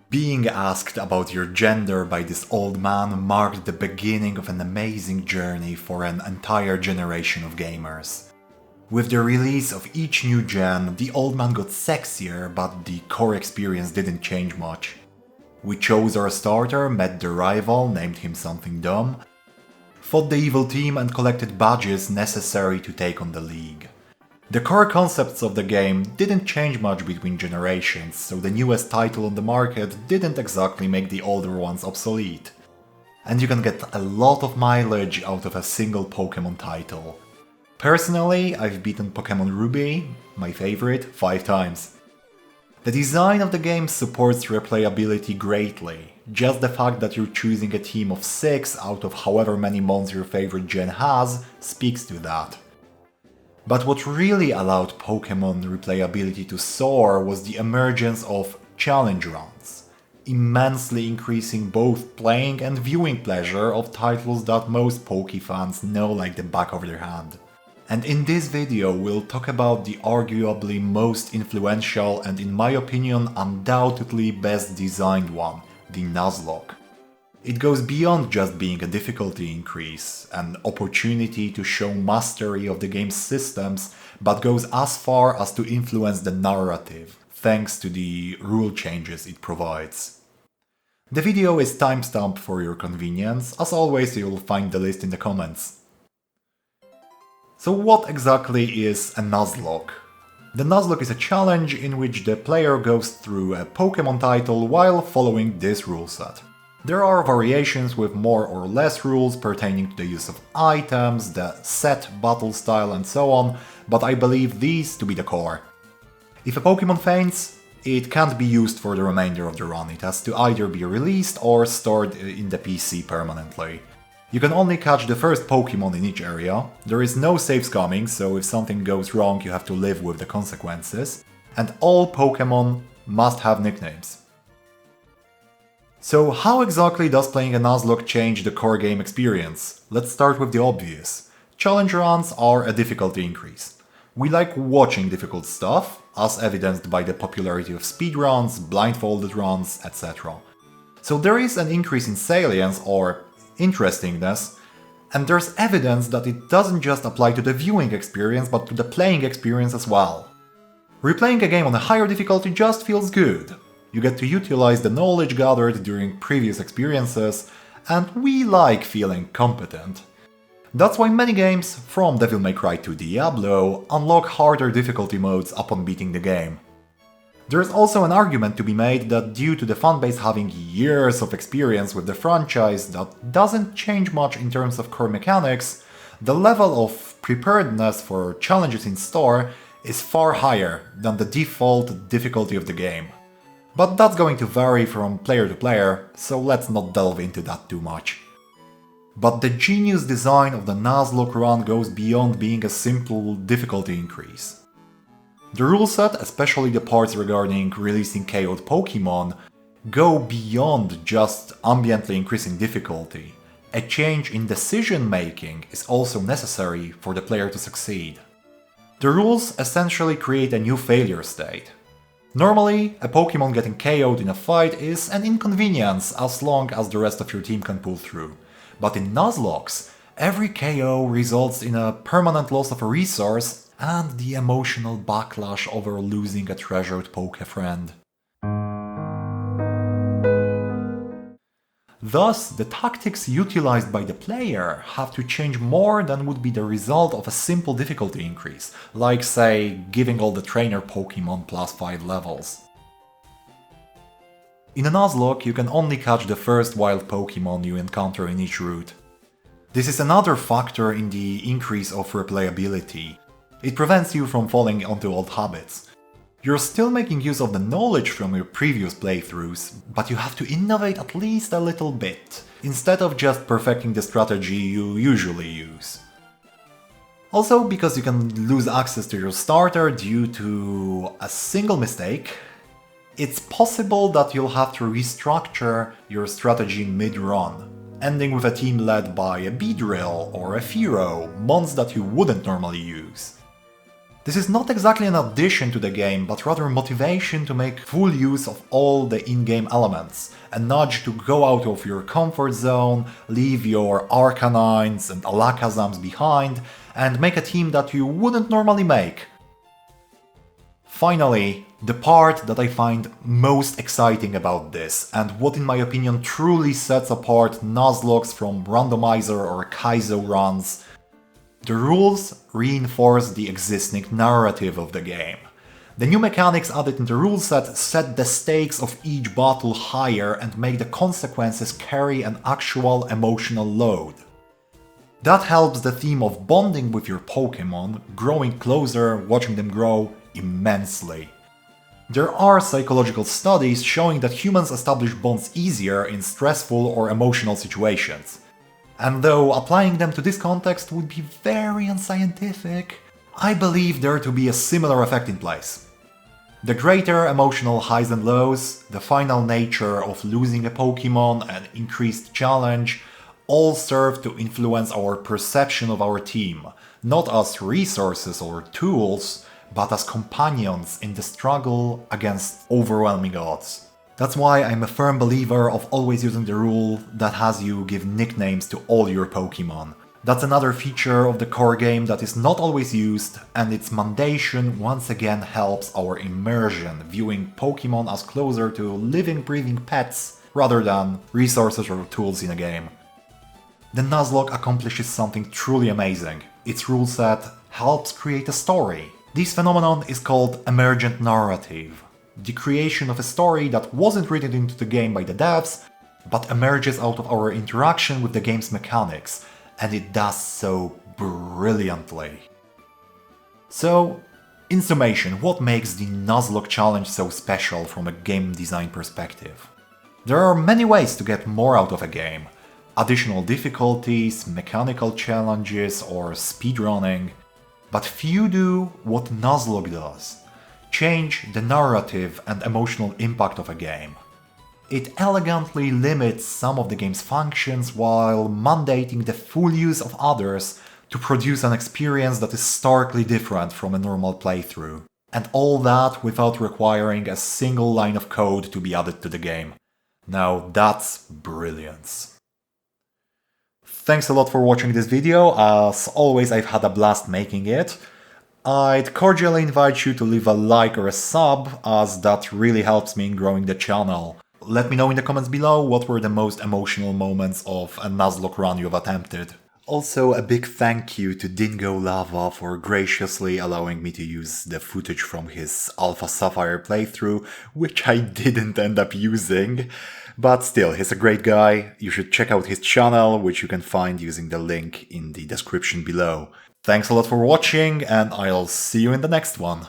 Being asked about your gender by this old man marked the beginning of an amazing journey for an entire generation of gamers. With the release of each new gen, the old man got sexier, but the core experience didn't change much. We chose our starter, met the rival, named him something dumb, fought the evil team and collected badges necessary to take on the league. The core concepts of the game didn't change much between generations, so the newest title on the market didn't exactly make the older ones obsolete. And you can get a lot of mileage out of a single Pokemon title. Personally, I've beaten Pokemon Ruby, my favorite, 5 times. The design of the game supports replayability greatly. Just the fact that you're choosing a team of 6 out of however many mons your favorite gen has speaks to that. But what really allowed Pokemon replayability to soar was the emergence of challenge runs, immensely increasing both playing and viewing pleasure of titles that most Poke fans know like the back of their hand. And in this video we'll talk about the arguably most influential and in my opinion undoubtedly best designed one, the Nuzlocke. It goes beyond just being a difficulty increase, an opportunity to show mastery of the game's systems, but goes as far as to influence the narrative, thanks to the rule changes it provides. The video is timestamped for your convenience, as always you'll find the list in the comments. So what exactly is a Nuzlocke? The Nuzlocke is a challenge in which the player goes through a Pokemon title while following this rule set. There are variations with more or less rules pertaining to the use of items, the set, battle style and so on, but I believe these to be the core. If a Pokemon faints, it can't be used for the remainder of the run, it has to either be released or stored in the PC permanently. You can only catch the first Pokemon in each area, there is no save scumming, so if something goes wrong you have to live with the consequences, and all Pokemon must have nicknames. So how exactly does playing a Nuzlocke change the core game experience? Let's start with the obvious. Challenge runs are a difficulty increase. We like watching difficult stuff, as evidenced by the popularity of speedruns, blindfolded runs, etc. So there is an increase in salience or interestingness, and there's evidence that it doesn't just apply to the viewing experience but to the playing experience as well. Replaying a game on a higher difficulty just feels good. You get to utilize the knowledge gathered during previous experiences, and we like feeling competent. That's why many games, from Devil May Cry to Diablo, unlock harder difficulty modes upon beating the game. There's also an argument to be made that due to the fanbase having years of experience with the franchise that doesn't change much in terms of core mechanics, the level of preparedness for challenges in store is far higher than the default difficulty of the game. But that's going to vary from player to player, so let's not delve into that too much. But the genius design of the Nuzlocke run goes beyond being a simple difficulty increase. The rule set, especially the parts regarding releasing KO'd Pokemon, go beyond just ambiently increasing difficulty. A change in decision making is also necessary for the player to succeed. The rules essentially create a new failure state. Normally, a Pokemon getting KO'd in a fight is an inconvenience as long as the rest of your team can pull through. But in Nuzlockes, every KO results in a permanent loss of a resource and the emotional backlash over losing a treasured Poke friend. Thus, the tactics utilized by the player have to change more than would be the result of a simple difficulty increase, like say, giving all the trainer Pokemon plus 5 levels. In a Nuzlocke, you can only catch the first wild Pokemon you encounter in each route. This is another factor in the increase of replayability. It prevents you from falling onto old habits. You're still making use of the knowledge from your previous playthroughs, but you have to innovate at least a little bit, instead of just perfecting the strategy you usually use. Also, because you can lose access to your starter due to a single mistake, it's possible that you'll have to restructure your strategy mid-run, ending with a team led by a Beedrill or a Fearow, mons that you wouldn't normally use. This is not exactly an addition to the game, but rather motivation to make full use of all the in-game elements, a nudge to go out of your comfort zone, leave your Arcanines and Alakazams behind, and make a team that you wouldn't normally make. Finally, the part that I find most exciting about this, and what in my opinion truly sets apart Nuzlockes from randomizer or Kaizo runs. The rules reinforce the existing narrative of the game. The new mechanics added in the rule set the stakes of each battle higher and make the consequences carry an actual emotional load. That helps the theme of bonding with your Pokemon, growing closer, watching them grow, immensely. There are psychological studies showing that humans establish bonds easier in stressful or emotional situations. And though applying them to this context would be very unscientific, I believe there to be a similar effect in place. The greater emotional highs and lows, the final nature of losing a Pokemon and increased challenge all serve to influence our perception of our team, not as resources or tools, but as companions in the struggle against overwhelming odds. That's why I'm a firm believer of always using the rule that has you give nicknames to all your Pokemon. That's another feature of the core game that is not always used, and its mandation once again helps our immersion, viewing Pokemon as closer to living, breathing pets rather than resources or tools in a game. The Nuzlocke accomplishes something truly amazing. Its rule set helps create a story. This phenomenon is called Emergent Narrative. The creation of a story that wasn't written into the game by the devs, but emerges out of our interaction with the game's mechanics, and it does so brilliantly. So, in summation, what makes the Nuzlocke challenge so special from a game design perspective? There are many ways to get more out of a game. Additional difficulties, mechanical challenges, or speedrunning. But few do what Nuzlocke does. Change the narrative and emotional impact of a game. It elegantly limits some of the game's functions while mandating the full use of others to produce an experience that is starkly different from a normal playthrough. And all that without requiring a single line of code to be added to the game. Now that's brilliance. Thanks a lot for watching this video. As always, I've had a blast making it. I'd cordially invite you to leave a like or a sub, as that really helps me in growing the channel. Let me know in the comments below what were the most emotional moments of a Nuzlocke run you've attempted. Also, a big thank you to Dingo Lava for graciously allowing me to use the footage from his Alpha Sapphire playthrough, which I didn't end up using. But still, he's a great guy. You should check out his channel, which you can find using the link in the description below. Thanks a lot for watching, and I'll see you in the next one.